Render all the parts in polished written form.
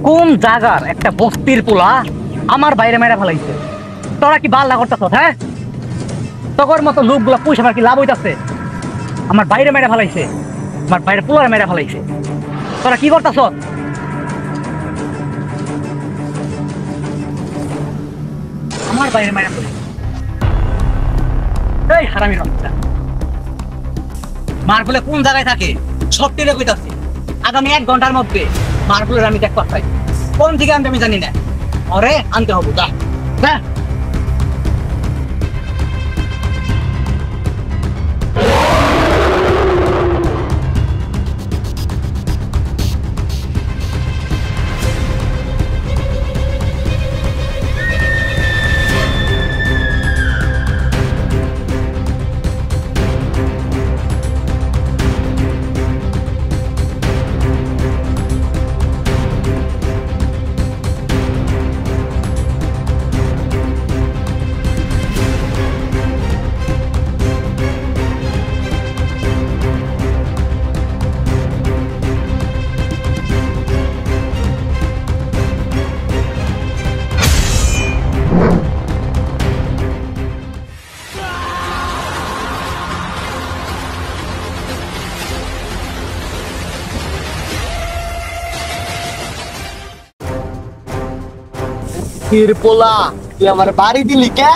কোন জায়গার একটা বস্তির পোলা আমার বাইরে মেরা ফেলাইছে? তোরা কি বাল্লা করতেছ? হ্যাঁ, তোর মতো লোকগুলো পয়সা আমার কি লাভ হইতাছে? আমার বাইরে মেরা ফেলাইছে, আমার বাইরে পোলার মেরা ফেলাইছে। তোরা কি করতেছ? আমার বাইরে মেরা ফেলাইছে। এই হারামি রক্তা মারফুলে কোন জায়গায় থাকে সব টেরে কইতাছি। আগামী 1 ঘন্টার মধ্যে মারফুলের আমি দেখ পাই। কোন দিকে আনতে আমি জানি না, ওরে আনতে হবে। যা যা। পোলা তুই আমার বাড়ি দিলি কে?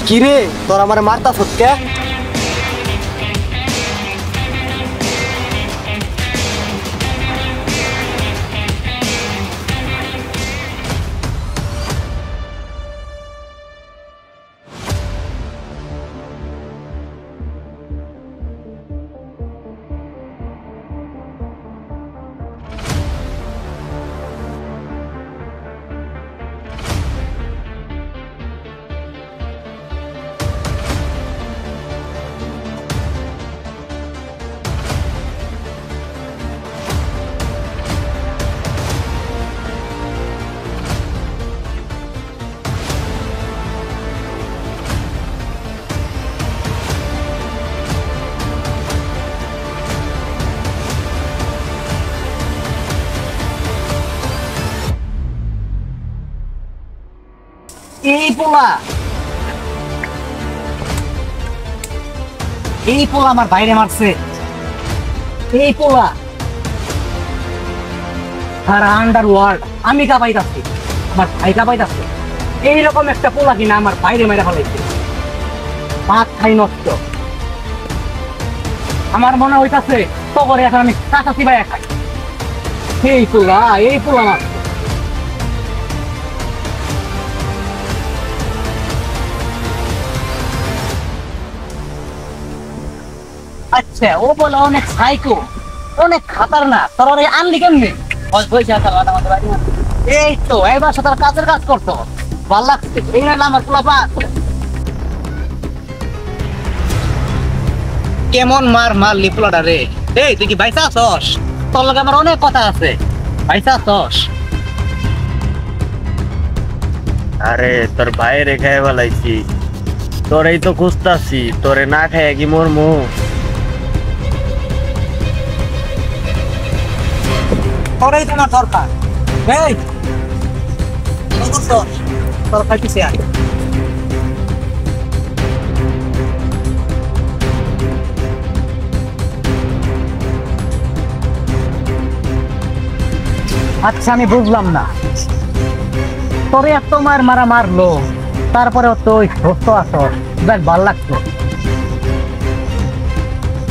কিরে তোর আমার মারতা সত্যি? এই পোলা আমার বাইরে মারছে। এই পোলা সারা আন্ডারওয়ার্ল্ড আমি কাঁপাইতাছি, আমার ভাই কাঁপাইতাছে। এইরকম একটা পোলা কিনা আমার বাইরে মেরে ফেলাইছে। ভাত খাই নষ্ট। আমার মনে হইতাছে তো করে এখন আমি কাঁচা চিবাইয়া খাই। এই পোলা আমার। আচ্ছা, ও বলে অনেক সাইকো, অনেক খাতারনাক। তোর ওরে আনলি কেমনি? এই তো এবার সাথে কাজের কাজ করতো, ভাল লাগছে। এই না আমার পোলাপা কেমন মারলি পোলাটা রে। এই তুই কি ভাইসা আছস? তোর লগে আমার অনেক কথা আছে। ভাইসা আছস? আরে তোর ভাই রেখায় বলাইছি, তোরেই তো খুঁজতাছি। তোরে না খায় কি মরমু? তোরই তোমার দরকার। এই তোর খাইতেছে আর আচ্ছা, আমি বুঝলাম না তোরে এত মারা মারলো, তারপরে তুই সুস্থ আছো, বেশ ভাল লাগছে।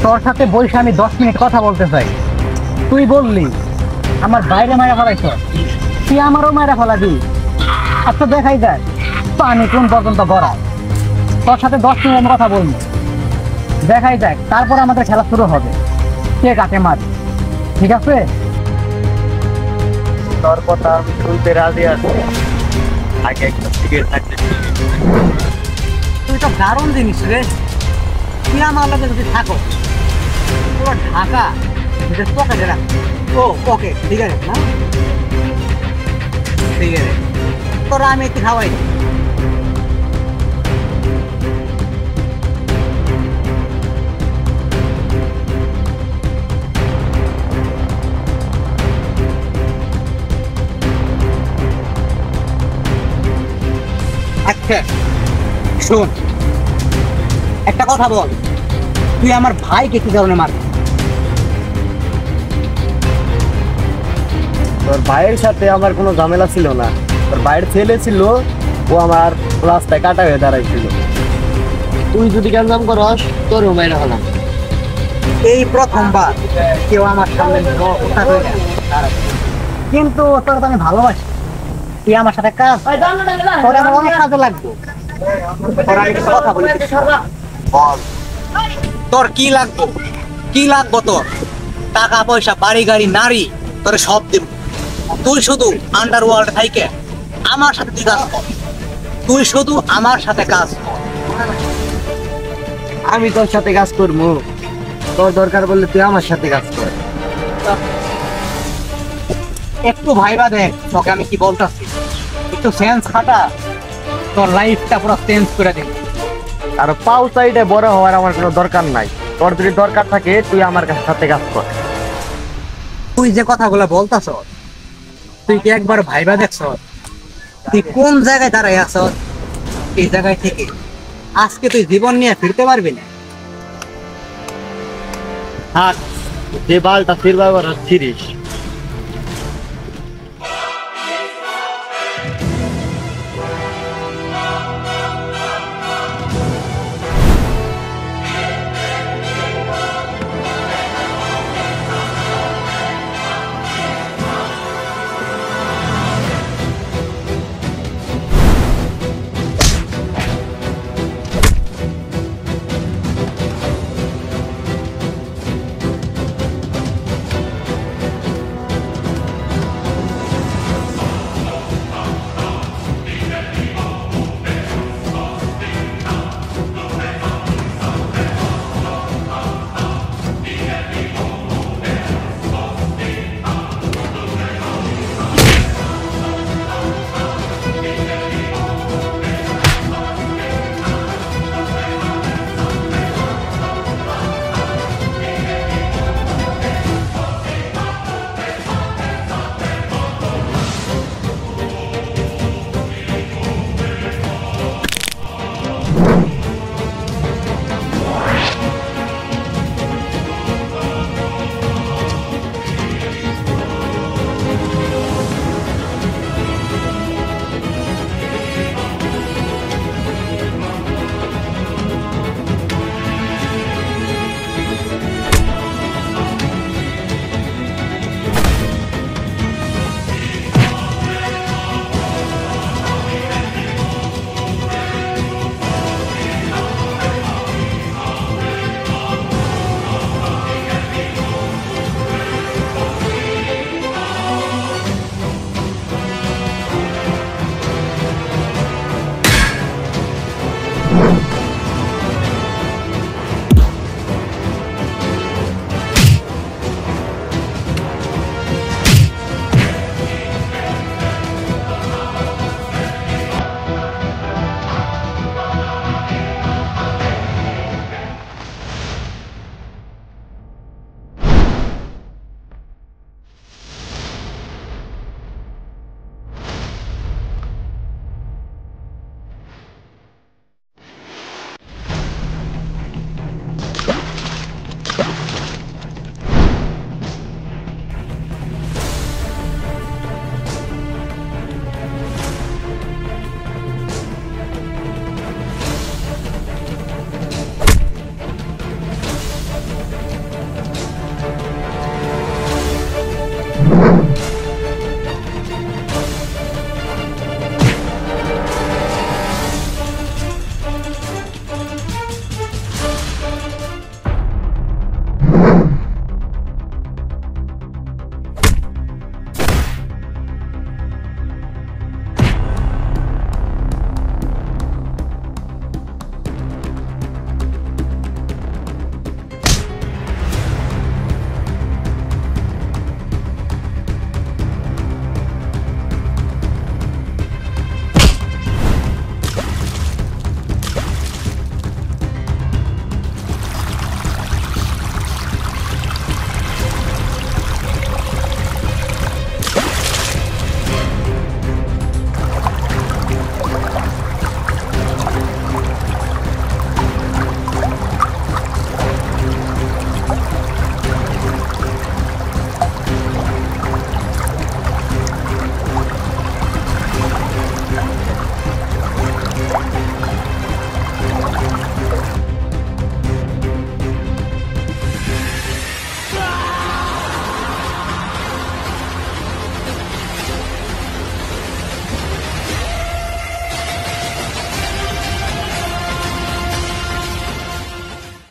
তোর সাথে বসে আমি 10 মিনিট কথা বলতে চাই। তুই বললি আমার বাইরে মারা ফেলাইছ, তুই আমারও মারা ফেলাবি। আচ্ছা দেখাই যায় পানি কোন পর্যন্ত গড়ায়। তোর সাথে 10 মিনিট কথা বলবো, দেখাই যায়। তারপর আমাদের খেলা শুরু হবে, কে কাকে মার। ঠিক আছে? তোর কথা আমি শুনতে রাজি আছি। আগে একটা সিগারেট থাকতে। তুই তো দারুণ জিনিস রে। তুই আমার লগে যদি থাকো পুরো ঢাকা পকেটে রাখ। ও ওকে, ঠিক আছে না? তোরা আমি একটু খাওয়াই। আচ্ছা শোন, একটা কথা বল, তুই আমার ভাইকে কি কারণে মারলি? তোর ভাইয়ের সাথে আমার কোনো ঝামেলা ছিল না, তোর ভাইয়ের ছেলে ছিল, ও আমার রাস্তায় কাটা হয়ে দাঁড়াইছিল। তুই যদি গ্যাঞ্জাম করস তোর মাইরা হলাম। এই প্রথমবার কেউ আমার সামনে কথা কইরা দাঁড়াচ্ছে। কিন্তু তোর তো আমি ভালোবাসি, তুই আমার সাথে কাজ, তোর আমার অনেক কাজে লাগবে। তোর আমি একটা কথা বলি, বল তোর কি লাগবে? কি লাগবে তোর? টাকা পয়সা, বাড়ি গাড়ি, নারী, তোর সব দিব। তুই শুধু আন্ডারওয়ার্ল্ড থাইকে আমার সাথে তুই কাজ কর, তুই শুধু আমার সাথে কাজ কর। আমি তোর সাথে কাজ করবো, তোর দরকার বললে তুই আমার সাথে কাজ কর। একটু ভাইবা দেখ তোকে আমি কি বলতেছি, একটু সেন্স খাটা, তোর লাইফটা পুরো চেঞ্জ করে দিন। আর পাও সাইডে বড় হওয়ার আমার কোনো দরকার নাই, তোর যদি দরকার থাকে তুই আমার সাথে কাজ কর। তুই যে কথাগুলো বলতাছ, তুই কি একবার ভাইবা দেখছ তুই কোন জায়গায় দাঁড়াই আছ? এই জায়গায় থেকে আজকে তুই জীবন নিয়ে ফিরতে পারবি না। থাক, যে বালটা ফিরবার ছিড়িস